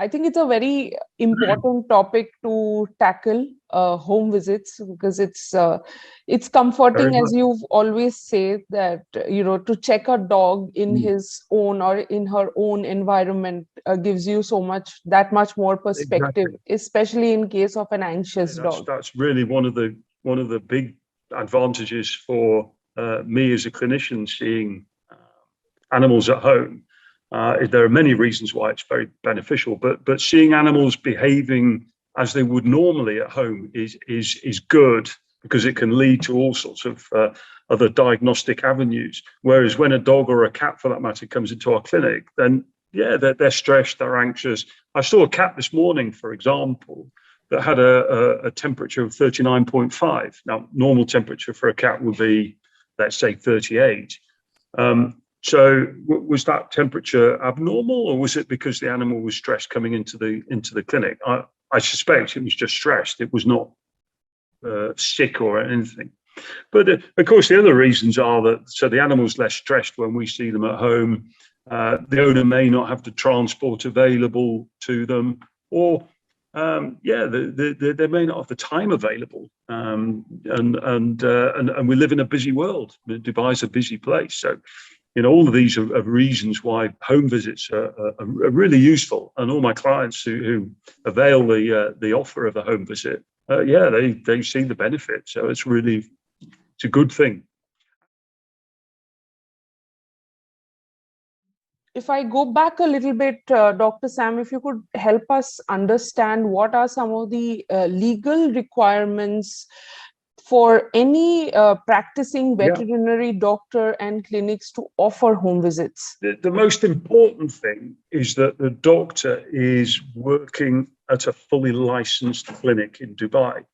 I think it's a very important topic to tackle, home visits, because it's Very comforting, as much. you've always say that to check a dog in his own or in her own environment gives you that much more perspective, Exactly. especially in case of an Yeah, anxious dog. that's really one of the big advantages for me as a clinician seeing animals at home. There are many reasons why it's very beneficial, but seeing animals behaving as they would normally at home is good, because it can lead to all sorts of other diagnostic avenues. Whereas when a dog or a cat, for that matter, comes into our clinic, then yeah, they're stressed, they're anxious. I saw a cat this morning, for example, that had a temperature of 39.5. Now, normal temperature for a cat would be, let's say, 38. So was that temperature abnormal, or was it because the animal was stressed coming into the clinic? I suspect it was just stressed. It was not sick or anything. But of course, the other reasons are that so the animal's less stressed when we see them at home. The owner may not have the transport available to them, or they may not have the time available. And we live in a busy world. Dubai's a busy place, so all of these are reasons why home visits are really useful. And all my clients who avail the offer of a home visit, they see the benefit. So it's a good thing. If I go back a little bit, Dr. Sam, if you could help us understand what are some of the legal requirements for any practicing veterinary doctor and clinics to offer home visits? The most important thing is that the doctor is working at a fully licensed clinic in Dubai.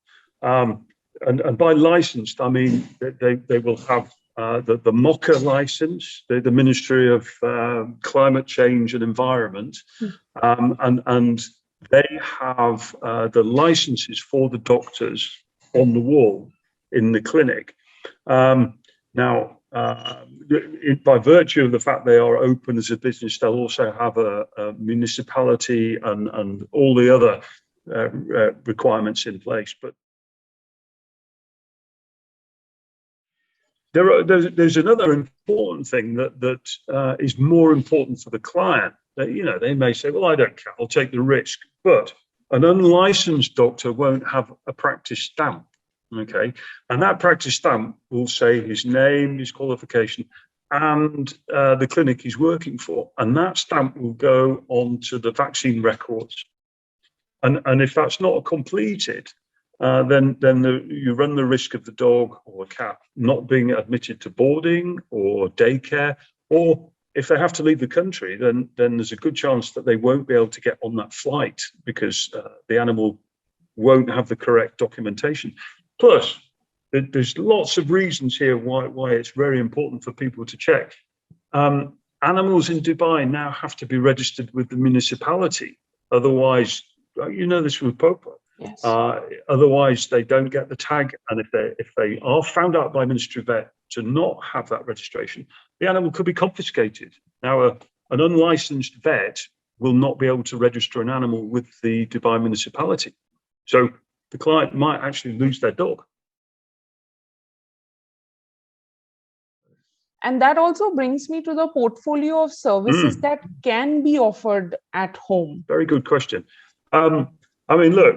And by licensed, I mean that they will have the MOCA license, the Ministry of Climate Change and Environment, and they have the licenses for the doctors on the wall in the clinic. Now, by virtue of the fact they are open as a business, they'll also have a municipality and all the other requirements in place. But there's another important thing that is more important for the client. That, they may say, well, I don't care, I'll take the risk. But an unlicensed doctor won't have a practice stamp. Okay, and that practice stamp will say his name, his qualification, and the clinic he's working for, and that stamp will go onto the vaccine records. And if that's not completed, then you run the risk of the dog or cat not being admitted to boarding or daycare, or if they have to leave the country, then there's a good chance that they won't be able to get on that flight because the animal won't have the correct documentation. Plus, there's lots of reasons here why it's very important for people to check. Animals in Dubai now have to be registered with the municipality. Otherwise, this from Popa. Yes. Otherwise, they don't get the tag. And if they are found out by Ministry of Vet to not have that registration, the animal could be confiscated. Now, an unlicensed vet will not be able to register an animal with the Dubai municipality. So the client might actually lose their dog. And that also brings me to the portfolio of services that can be offered at home. Very good question. I mean, look,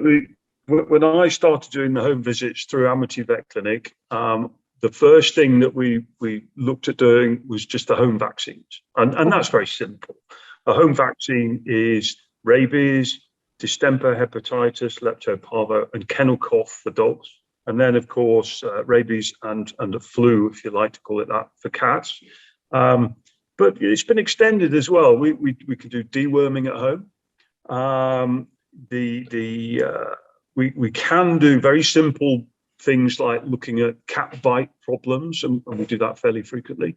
when I started doing the home visits through Amity Vet Clinic, the first thing that we looked at doing was just the home vaccines. And that's very simple. A home vaccine is rabies, distemper, hepatitis, leptoparvo, and kennel cough for dogs. And then, of course, rabies and the flu, if you like to call it that, for cats. But it's been extended as well. We can do deworming at home. We can do very simple things like looking at cat bite problems, and we do that fairly frequently.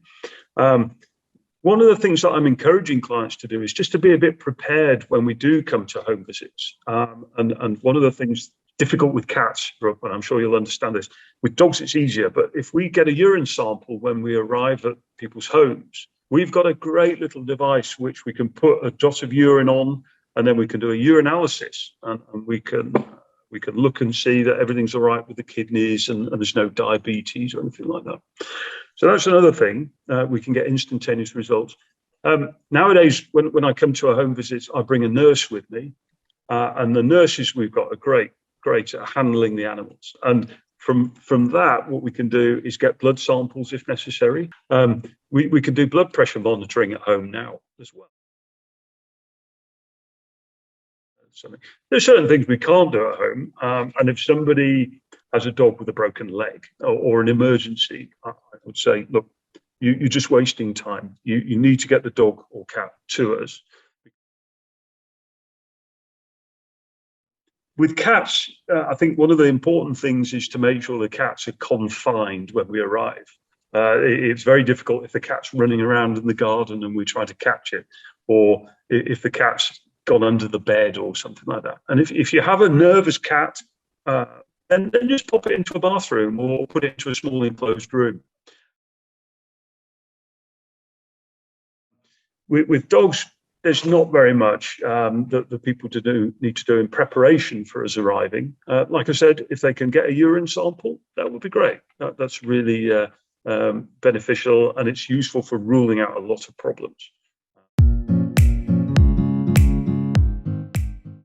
One of the things that I'm encouraging clients to do is just to be a bit prepared when we do come to home visits. And one of the things difficult with cats, and I'm sure you'll understand this, with dogs it's easier, but if we get a urine sample when we arrive at people's homes, we've got a great little device which we can put a dot of urine on and then we can do a urinalysis, and we can look and see that everything's all right with the kidneys, and there's no diabetes or anything like that. So that's another thing. We can get instantaneous results. Nowadays, when I come to a home visit, I bring a nurse with me, and the nurses we've got are great at handling the animals. And from that, what we can do is get blood samples if necessary. We can do blood pressure monitoring at home now as well. There's certain things we can't do at home, and if somebody has a dog with a broken leg or an emergency, I would say, look, you're just wasting time. You need to get the dog or cat to us. With cats, I think one of the important things is to make sure the cats are confined when we arrive. It's very difficult if the cat's running around in the garden and we try to catch it, or if the cat's gone under the bed or something like that. And if you have a nervous cat, then just pop it into a bathroom or put it into a small enclosed room. With dogs, there's not very much that people need to do in preparation for us arriving. Like I said, if they can get a urine sample, that would be great. That's really beneficial, and it's useful for ruling out a lot of problems.